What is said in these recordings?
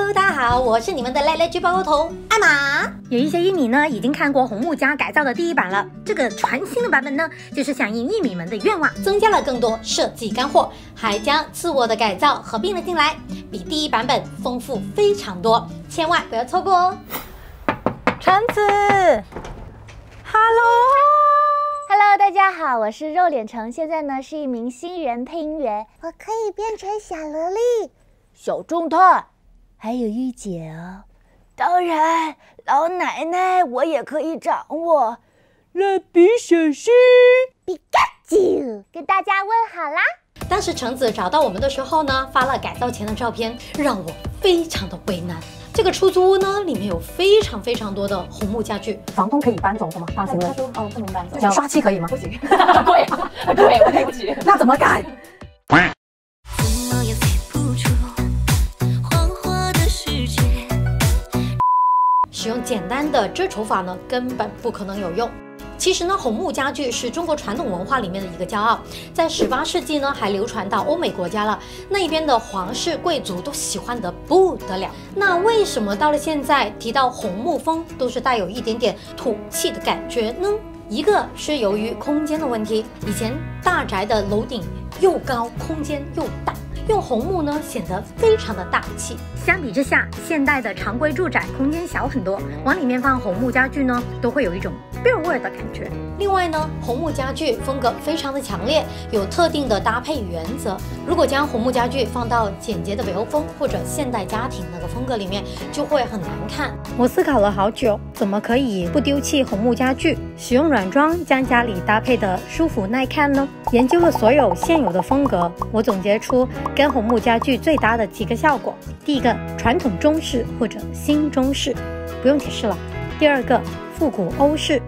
Hello， 大家好，我是你们的赖赖剧包头艾玛。有一些玉米呢，已经看过红木家改造的第一版了。这个全新的版本呢，就是响应玉米们的愿望，增加了更多设计干货，还将自我的改造合并了进来，比第一版本丰富非常多，千万不要错过哦。橙子 ，Hello， 大家好，我是肉脸橙，现在呢是一名新人配音员，我可以变成小萝莉、小正太，还有御姐哦。当然，老奶奶我也可以掌握。蜡笔小新，皮卡丘，跟大家问好啦。当时橙子找到我们的时候呢，发了改造前的照片，让我非常的为难。这个出租屋呢，里面有非常多的红木家具，房东可以搬走的吗？放心了。他说哦，不能搬走。刷漆可以吗？不行，贵啊，贵，我赔不起。那怎么改？使用简单的遮丑法呢，根本不可能有用。其实呢，红木家具是中国传统文化里面的一个骄傲，在18世纪呢，还流传到欧美国家了。那边的皇室贵族都喜欢得不得了。那为什么到了现在提到红木风，都是带有一点点土气的感觉呢？一个是由于空间的问题，以前大宅的楼顶又高，空间又大。用红木呢，显得非常的大气。相比之下，现代的常规住宅空间小很多，往里面放红木家具呢，都会有一种别味儿的感觉。另外呢，红木家具风格非常的强烈，有特定的搭配原则。如果将红木家具放到简洁的北欧风或者现代家庭那个风格里面，就会很难看。我思考了好久，怎么可以不丢弃红木家具，使用软装将家里搭配的舒服耐看呢？研究了所有现有的风格，我总结出跟红木家具最搭的几个效果。第一个，传统中式或者新中式，不用解释了。第二个，复古欧式。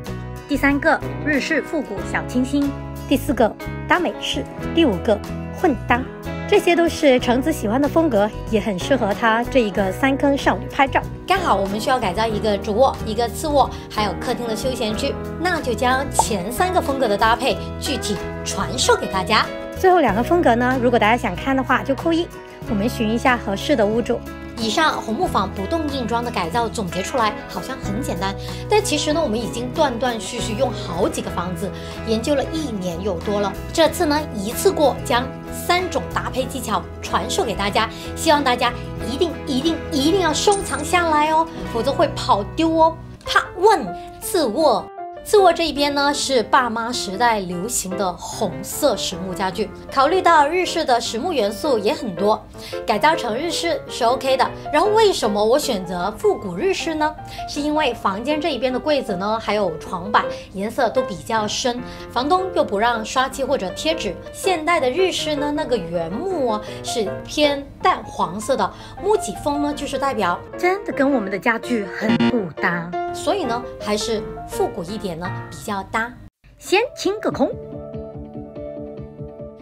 第三个，日式复古小清新。第四个，搭美式。第五个，混搭。这些都是橙子喜欢的风格，也很适合她这一个3坑少女拍照。刚好我们需要改造一个主卧、一个次卧，还有客厅的休闲区，那就将前3个风格的搭配具体传授给大家。最后2个风格呢，如果大家想看的话就扣1，我们寻一下合适的屋主。以上红木坊不动硬装的改造总结出来好像很简单，但其实呢，我们已经断断续续用好几个房子，研究了1年有多了。这次呢，一次过将3种搭配技巧传授给大家，希望大家一定要收藏下来哦，否则会跑丢哦。Part 1，次卧。次卧这一边呢，是爸妈时代流行的红色实木家具，考虑到日式的实木元素也很多，改造成日式是 OK 的。然后为什么我选择复古日式呢？是因为房间这一边的柜子呢，还有床板颜色都比较深，房东又不让刷漆或者贴纸。现代的日式呢，那个原木哦是偏淡黄色的，木吉风呢就是代表真的跟我们的家具很不搭，所以呢还是复古一点呢比较搭。先清个空。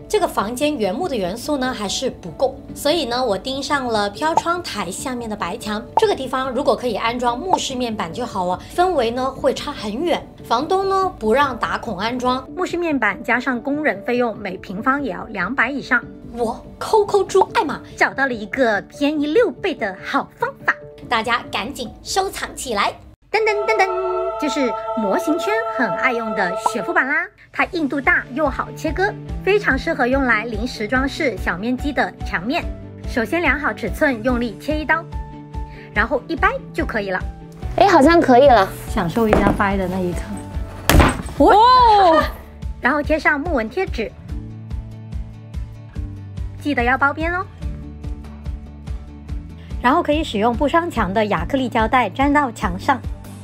这个房间原木的元素呢还是不够，所以呢我钉上了飘窗台下面的白墙。这个地方如果可以安装木饰面板就好了，氛围呢会差很远。房东呢不让打孔安装，木饰面板加上工人费用，每平方也要200以上。我抠猪艾玛找到了一个便宜6倍的好方法，大家赶紧收藏起来。噔噔噔噔，就是模型圈很爱用的雪肤板啦，它硬度大又好切割，非常适合用来临时装饰小面积的墙面。首先量好尺寸，用力切1刀，然后一掰就可以了。哎，好像可以了，享受一下掰的那一刻。哦，然后贴上木纹贴纸，记得要包边哦。然后可以使用不伤墙的亚克力胶带粘到墙上。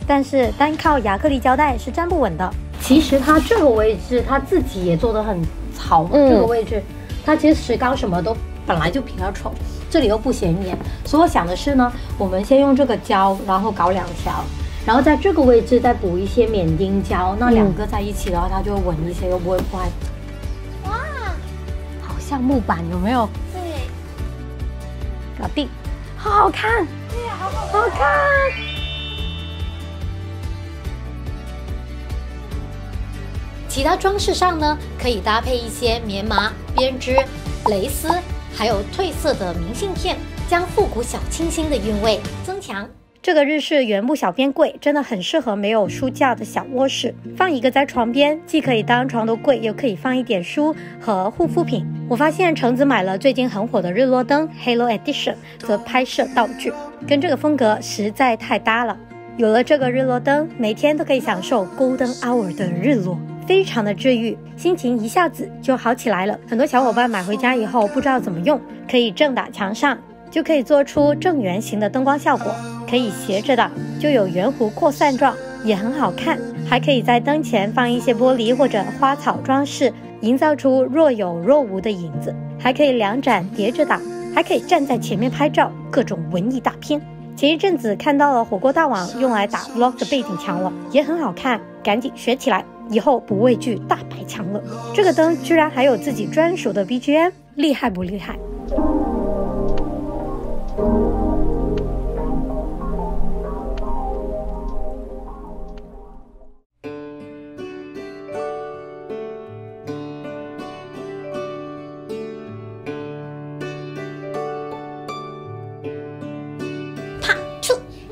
但是单靠亚克力胶带是站不稳的。其实它这个位置它自己也做得很糙，这个位置它其实石膏什么都本来就比较丑，这里又不显眼，所以我想的是呢，我们先用这个胶，然后搞2条，然后在这个位置再补一些缅丁胶，那2个在一起的话，它就稳一些，又不会破坏。哇，好像木板有没有？对，搞定，好好看，对呀，好好看。其他装饰上呢，可以搭配一些棉麻、编织、蕾丝，还有褪色的明信片，将复古小清新的韵味增强。这个日式原木小边柜真的很适合没有书架的小卧室，放一个在床边，既可以当床头柜，又可以放一点书和护肤品。我发现橙子买了最近很火的日落灯 Halo Edition 做拍摄道具，跟这个风格实在太搭了。有了这个日落灯，每天都可以享受 Golden Hour 的日落，非常的治愈，心情一下子就好起来了。很多小伙伴买回家以后不知道怎么用，可以正打墙上，就可以做出正圆形的灯光效果，可以斜着打，就有圆弧扩散状，也很好看。还可以在灯前放一些玻璃或者花草装饰，营造出若有若无的影子。还可以两盏叠着打，还可以站在前面拍照，各种文艺大片。前一阵子看到了火锅大王用来打 vlog 的背景墙了，也很好看，赶紧学起来，以后不畏惧大白墙了。这个灯居然还有自己专属的 BGM， 厉害不厉害？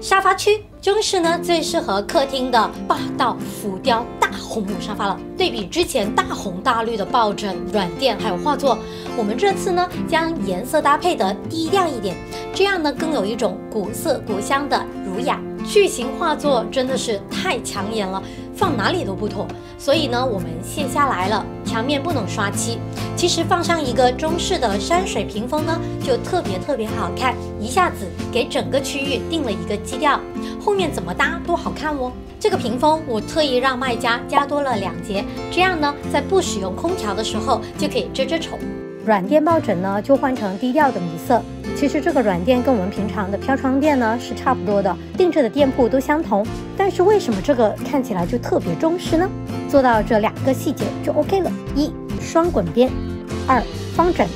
沙发区中式呢，最适合客厅的霸道浮雕大红木沙发了。对比之前大红大绿的抱枕、软垫还有画作，我们这次呢将颜色搭配的低调一点，这样呢更有一种古色古香的儒雅。巨型画作真的是太抢眼了，放哪里都不妥，所以呢我们卸下来了，墙面不能刷漆。其实放上一个中式的山水屏风呢，就特别好看，一下子给整个区域定了一个基调，后面怎么搭都好看哦。这个屏风我特意让卖家加多了2节，这样呢在不使用空调的时候就可以遮丑。软垫抱枕呢就换成低调的米色，其实这个软垫跟我们平常的飘窗垫呢是差不多的，定制的店铺都相同，但是为什么这个看起来就特别中式呢？做到这2个细节就 OK 了。1. 双滚边， 2. 方枕，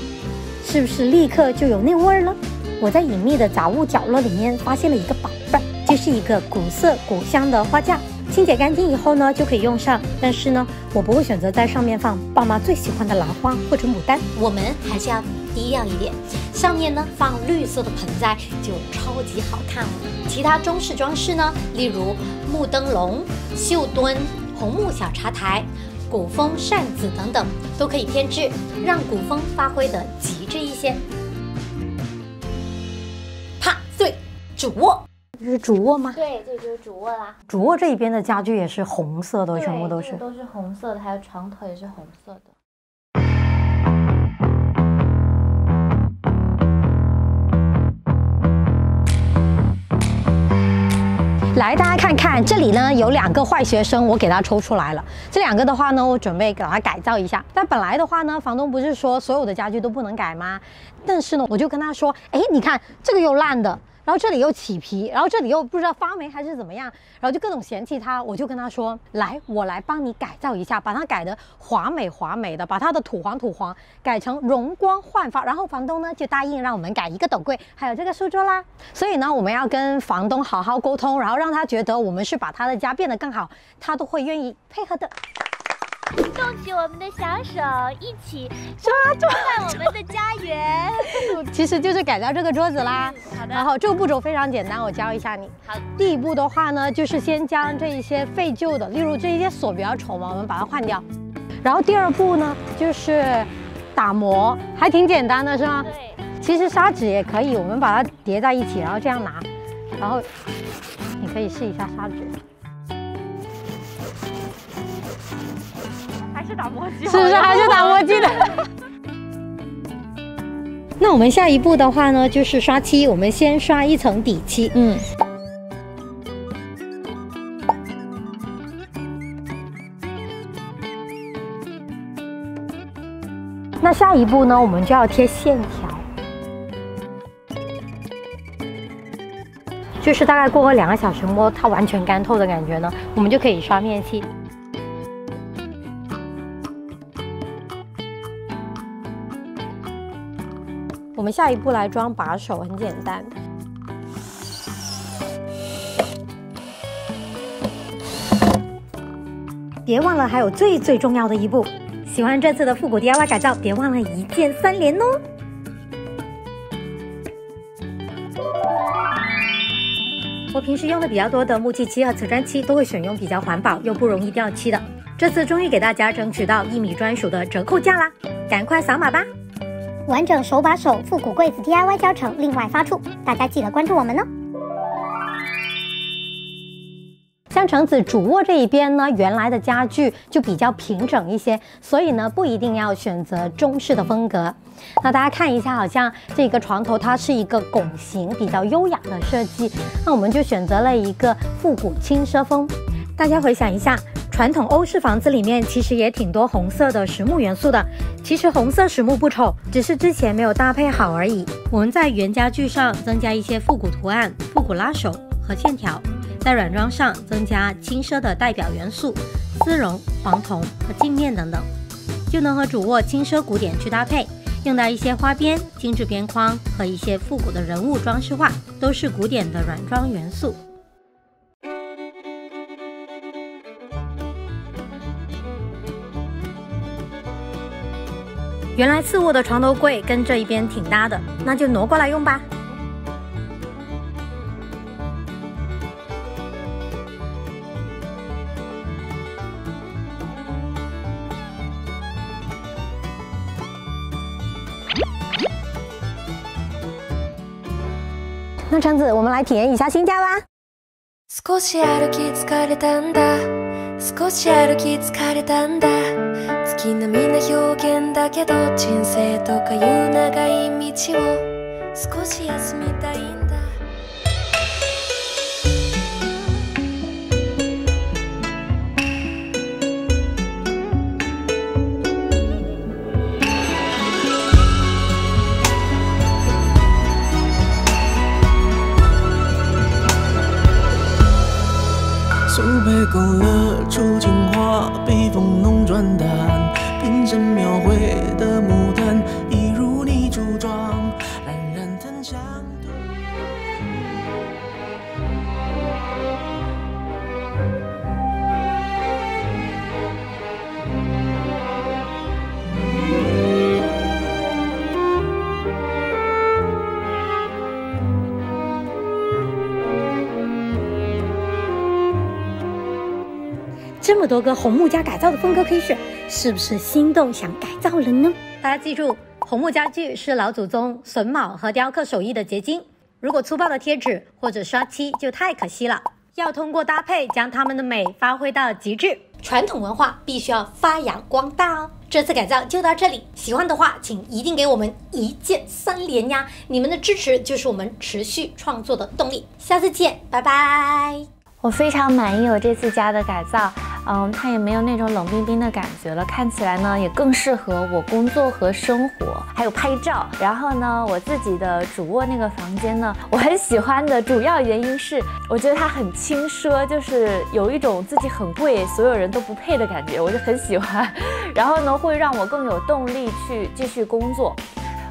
是不是立刻就有那味儿了？我在隐秘的杂物角落里面发现了一个宝贝，就是一个古色古香的花架。清洁干净以后呢就可以用上，但是呢我不会选择在上面放爸妈最喜欢的兰花或者牡丹，我们还是要低调一点，上面呢放绿色的盆栽就超级好看了。其他中式装饰呢，例如木灯笼、绣墩、红木小茶台、古风扇子等等，都可以添置，让古风发挥的极致一些。对，主卧。这是主卧吗？对，这就是主卧啦。主卧这一边的家具也是红色的，全部都是，都是红色的，还有床头也是红色的。来，大家看看，这里呢有2个坏学生，我给他抽出来了。这2个的话呢，我准备给他改造一下。但本来的话呢，房东不是说所有的家具都不能改吗？但是呢，我就跟他说，哎，你看这个又烂的。然后这里又起皮，然后这里又不知道发霉还是怎么样，然后就各种嫌弃他。我就跟他说，来，我来帮你改造一下，把它改得华美的，把它的土黄改成容光焕发。然后房东呢就答应让我们改一个斗柜，还有这个书桌啦。所以呢，我们要跟房东好好沟通，然后让他觉得我们是把他的家变得更好，他都会愿意配合的。动起我们的小手，一起抓我们的家园。其实就是改造这个桌子啦。好的。然后这个步骤非常简单，我教一下你。好。第一步的话呢，就是先将这一些废旧的，例如这一些锁比较丑嘛，我们把它换掉。然后第2步呢，就是打磨，还挺简单的是吗？对。其实砂纸也可以，我们把它叠在一起，然后这样拿，然后你可以试一下砂纸。还是打磨机，是不是还是打磨机的？那我们下一步的话呢，就是刷漆。我们先刷一层底漆，那下一步呢，我们就要贴线条，就是大概过个2个小时摸它完全干透的感觉呢，我们就可以刷面漆。我们下一步来装把手，很简单。别忘了还有最重要的一步，喜欢这次的复古 DIY 改造，别忘了1键3连哦！我平时用的比较多的木漆漆和瓷砖漆都会选用比较环保又不容易掉漆的。这次终于给大家争取到1米专属的折扣价啦，赶快扫码吧！完整手把手复古柜子 DIY 教程另外发出，大家记得关注我们哦。像橙子主卧这一边呢，原来的家具就比较平整一些，所以呢不一定要选择中式的风格。那大家看一下，好像这个床头它是一个拱形，比较优雅的设计，那我们就选择了一个复古轻奢风。大家回想一下，传统欧式房子里面其实也挺多红色的实木元素的。其实红色实木不丑，只是之前没有搭配好而已。我们在原家具上增加一些复古图案、复古拉手和线条，在软装上增加轻奢的代表元素，丝绒、黄铜和镜面等等，就能和主卧轻奢古典去搭配。用到一些花边、精致边框和一些复古的人物装饰画，都是古典的软装元素。原来次卧的床头柜跟这一边挺搭的，那就挪过来用吧。那橙子，我们来体验一下新家吧。少し歩き疲れたんだ少し歩き疲れたんだ月並みな表現だけど人生とかいう長い道を少し休みたいんだ苏北勾勒出情话，被风弄转淡，瓶身描绘的牡丹，一如你梳妆，冉冉檀香。这么多个红木家改造的风格可以选，是不是心动想改造了呢？大家记住，红木家具是老祖宗榫卯和雕刻手艺的结晶，如果粗暴的贴纸或者刷漆就太可惜了，要通过搭配将它们的美发挥到极致。传统文化必须要发扬光大哦。这次改造就到这里，喜欢的话请一定给我们一键3连呀！你们的支持就是我们持续创作的动力。下次见，拜拜。我非常满意我这次家的改造，它也没有那种冷冰冰的感觉了，看起来呢也更适合我工作和生活，还有拍照。然后呢，我自己的主卧那个房间呢，我很喜欢的主要原因是，我觉得它很轻奢，就是有一种自己很贵，所有人都不配的感觉，我就很喜欢。然后呢，会让我更有动力去继续工作。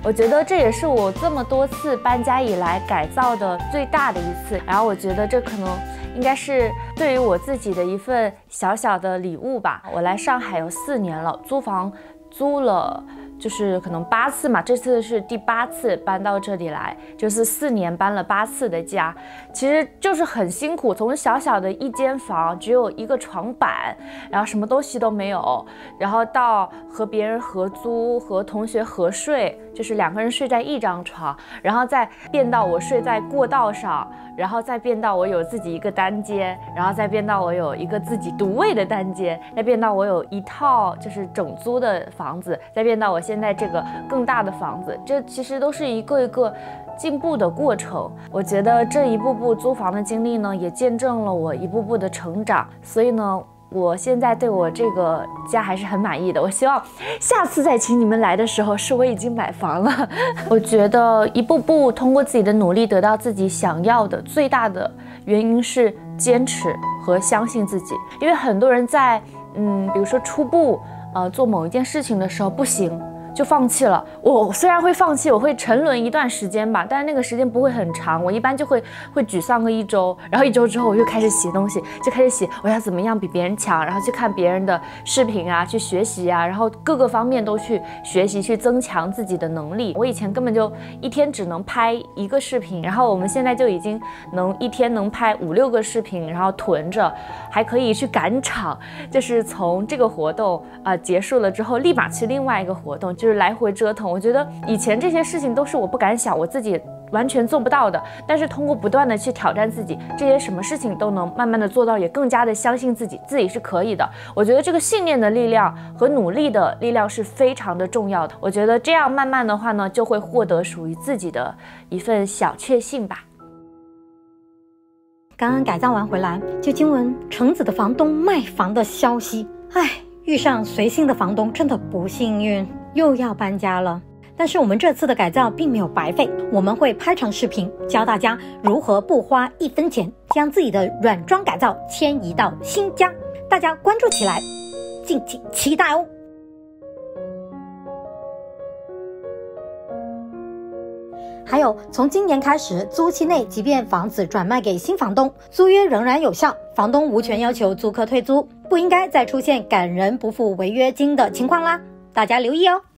我觉得这也是我这么多次搬家以来改造的最大的一次，然后我觉得这可能应该是对于我自己的一份小小的礼物吧。我来上海有4年了，租房租了就是可能8次嘛，这次是第8次搬到这里来，就是4年搬了8次的家，其实就是很辛苦。从小小的一间房，只有一个床板，然后什么东西都没有，然后到和别人合租，和同学合睡，就是2个人睡在一张床，然后再变到我睡在过道上，然后再变到我有自己一个单间，然后再变到我有一个自己独卫的单间，再变到我有一套就是整租的房子，再变到我现在这个更大的房子，这其实都是一个一个进步的过程。我觉得这一步步租房的经历呢，也见证了我一步步的成长，所以呢，我现在对我这个家还是很满意的。我希望下次再请你们来的时候，是我已经买房了。我觉得一步步通过自己的努力得到自己想要的，最大的原因是坚持和相信自己。因为很多人在比如说初步做某一件事情的时候不行，就放弃了。我虽然会放弃，我会沉沦一段时间吧，但是那个时间不会很长，我一般就会沮丧个1周，然后1周之后我就开始写东西，就开始写我要怎么样比别人强，然后去看别人的视频啊，去学习啊，然后各个方面都去学习，去增强自己的能力。我以前根本就一天只能拍1个视频，然后我们现在就已经一天能拍5、6个视频，然后囤着，还可以去赶场，就是从这个活动结束了之后立马去另外一个活动，就是来回折腾。我觉得以前这些事情都是我不敢想，我自己完全做不到的，但是通过不断的去挑战自己，这些什么事情都能慢慢的做到，也更加的相信自己是可以的。我觉得这个信念的力量和努力的力量是非常的重要的。我觉得这样慢慢的话呢，就会获得属于自己的一份小确幸吧。刚刚改造完回来，就听闻橙子的房东卖房的消息。唉，遇上随性的房东真的不幸运，又要搬家了。但是我们这次的改造并没有白费，我们会拍成视频，教大家如何不花1分钱将自己的软装改造迁移到新家。大家关注起来，敬请期待哦。还有，从今年开始，租期内即便房子转卖给新房东，租约仍然有效，房东无权要求租客退租，不应该再出现赶人不付违约金的情况啦，大家留意哦。